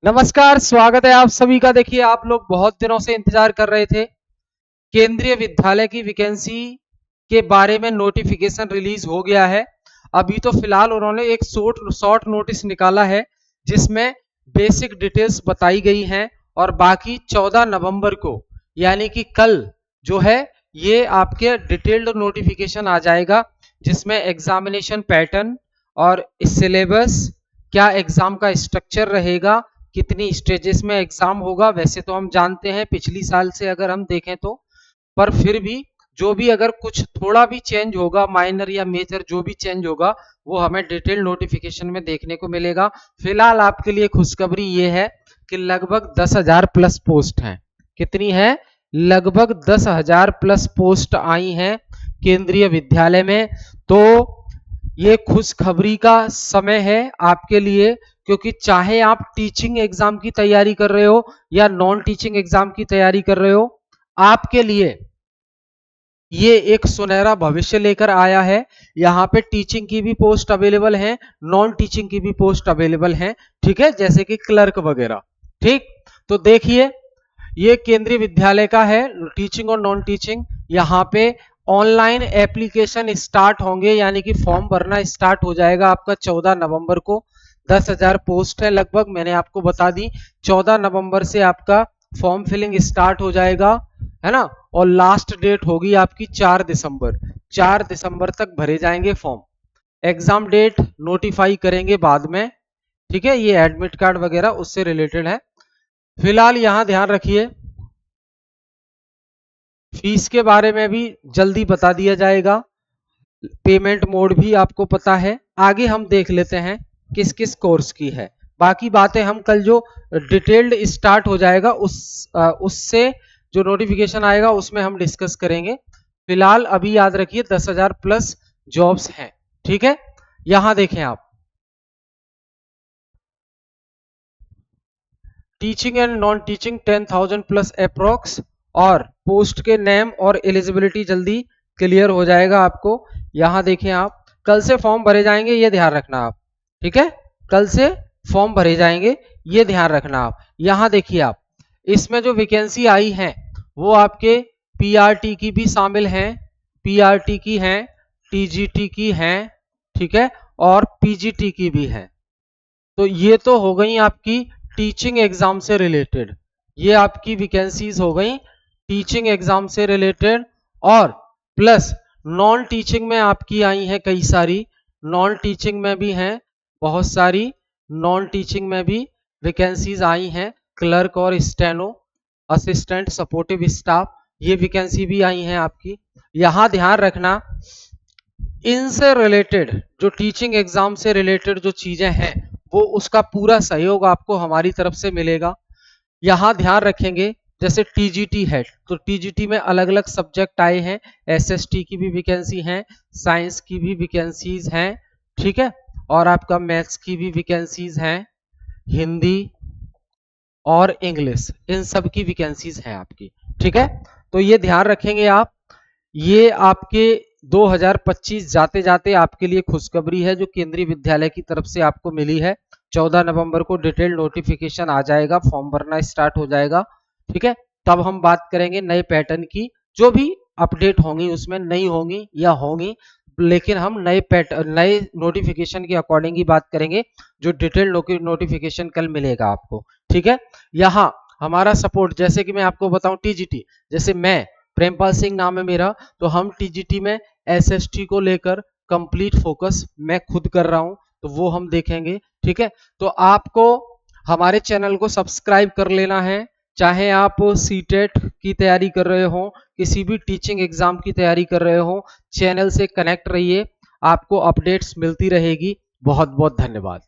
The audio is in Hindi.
नमस्कार, स्वागत है आप सभी का। देखिए, आप लोग बहुत दिनों से इंतजार कर रहे थे। केंद्रीय विद्यालय की वैकेंसी के बारे में नोटिफिकेशन रिलीज हो गया है। अभी तो फिलहाल उन्होंने एक शॉर्ट नोटिस निकाला है जिसमें बेसिक डिटेल्स बताई गई हैं और बाकी 14 नवंबर को यानी कि कल जो है ये आपके डिटेल्ड नोटिफिकेशन आ जाएगा जिसमें एग्जामिनेशन पैटर्न और सिलेबस, क्या एग्जाम का स्ट्रक्चर रहेगा, कितनी स्टेजेस में एग्जाम होगा। वैसे तो हम जानते हैं पिछली साल से अगर हम देखें तो, पर फिर भी जो भी अगर कुछ थोड़ा भी चेंज होगा, माइनर या मेजर जो भी चेंज होगा वो हमें डिटेल नोटिफिकेशन में देखने को मिलेगा। फिलहाल आपके लिए खुशखबरी ये है कि लगभग 10,000 प्लस पोस्ट हैं। कितनी है? लगभग 10,000 प्लस पोस्ट आई हैं केंद्रीय विद्यालय में। तो ये खुशखबरी का समय है आपके लिए, क्योंकि चाहे आप टीचिंग एग्जाम की तैयारी कर रहे हो या नॉन टीचिंग एग्जाम की तैयारी कर रहे हो, आपके लिए ये एक सुनहरा भविष्य लेकर आया है। यहाँ पे टीचिंग की भी पोस्ट अवेलेबल है, नॉन टीचिंग की भी पोस्ट अवेलेबल है, ठीक है, जैसे कि क्लर्क वगैरह। ठीक, तो देखिए ये केंद्रीय विद्यालय का है, टीचिंग और नॉन टीचिंग। यहाँ पे ऑनलाइन एप्लीकेशन स्टार्ट होंगे, यानी कि फॉर्म भरना स्टार्ट हो जाएगा आपका 14 नवंबर को। 10,000 पोस्ट है लगभग, मैंने आपको बता दी। 14 नवंबर से आपका फॉर्म फिलिंग स्टार्ट हो जाएगा, है ना। और लास्ट डेट होगी आपकी 4 दिसंबर। 4 दिसंबर तक भरे जाएंगे फॉर्म। एग्जाम डेट नोटिफाई करेंगे बाद में, ठीक है। ये एडमिट कार्ड वगैरह उससे रिलेटेड है। फिलहाल यहां ध्यान रखिए, फीस के बारे में भी जल्दी बता दिया जाएगा, पेमेंट मोड भी आपको पता है। आगे हम देख लेते हैं किस किस कोर्स की है। बाकी बातें हम कल जो डिटेल्ड स्टार्ट हो जाएगा उससे जो नोटिफिकेशन आएगा उसमें हम डिस्कस करेंगे। फिलहाल अभी याद रखिए 10,000 प्लस जॉब्स हैं, ठीक है। यहां देखें आप, teaching and non teaching 10,000 plus approx, और पोस्ट के नेम और एलिजिबिलिटी जल्दी क्लियर हो जाएगा आपको। यहां देखें आप, कल से फॉर्म भरे जाएंगे, ये ध्यान रखना आप, ठीक है। कल से फॉर्म भरे जाएंगे, ये ध्यान रखना आप। यहां देखिए आप, इसमें जो वैकेंसी आई है वो आपके पीआरटी की भी शामिल हैं, पीआरटी की हैं, टीजीटी की हैं, ठीक है, और पीजीटी की भी हैं। तो ये तो हो गई आपकी टीचिंग एग्जाम से रिलेटेड, ये आपकी वैकेंसीज हो गई टीचिंग एग्जाम से रिलेटेड। और प्लस नॉन टीचिंग में आपकी आई हैं कई सारी, नॉन टीचिंग में भी हैं बहुत सारी, नॉन टीचिंग में भी वैकेंसीज आई हैं। क्लर्क और स्टेनो, असिस्टेंट, सपोर्टिव स्टाफ, ये वैकेंसी भी आई हैं आपकी। यहां ध्यान रखना, इनसे रिलेटेड जो टीचिंग एग्जाम से रिलेटेड जो चीजें हैं वो उसका पूरा सहयोग आपको हमारी तरफ से मिलेगा। यहां ध्यान रखेंगे, जैसे टीजीटी है तो टीजीटी में अलग अलग सब्जेक्ट आए हैं, एसएसटी की भी वैकेंसी है, साइंस की भी वैकेंसीज हैं, ठीक है, और आपका मैथ्स की भी वैकेंसीज हैं, हिंदी और इंग्लिश, इन सब की वैकेंसीज हैं आपकी, ठीक है। तो ये ध्यान रखेंगे आप। ये आपके 2025 जाते जाते आपके लिए खुशखबरी है जो केंद्रीय विद्यालय की तरफ से आपको मिली है। 14 नवंबर को डिटेल नोटिफिकेशन आ जाएगा, फॉर्म भरना स्टार्ट हो जाएगा, ठीक है। तब हम बात करेंगे नए पैटर्न की, जो भी अपडेट होंगी उसमें नहीं होंगी या होंगी, लेकिन हम नए पैटर्न, नए नोटिफिकेशन के अकॉर्डिंग ही बात करेंगे, जो डिटेल नोटिफिकेशन कल मिलेगा आपको, ठीक है। यहाँ हमारा सपोर्ट, जैसे कि मैं आपको बताऊं टीजीटी, जैसे मैं प्रेमपाल सिंह नाम है मेरा, तो हम टीजीटी में एसएसटी को लेकर कंप्लीट फोकस मैं खुद कर रहा हूं, तो वो हम देखेंगे, ठीक है। तो आपको हमारे चैनल को सब्सक्राइब कर लेना है, चाहे आप सीटेट की तैयारी कर रहे हो, किसी भी टीचिंग एग्जाम की तैयारी कर रहे हो, चैनल से कनेक्ट रहिए, आपको अपडेट्स मिलती रहेगी। बहुत बहुत धन्यवाद।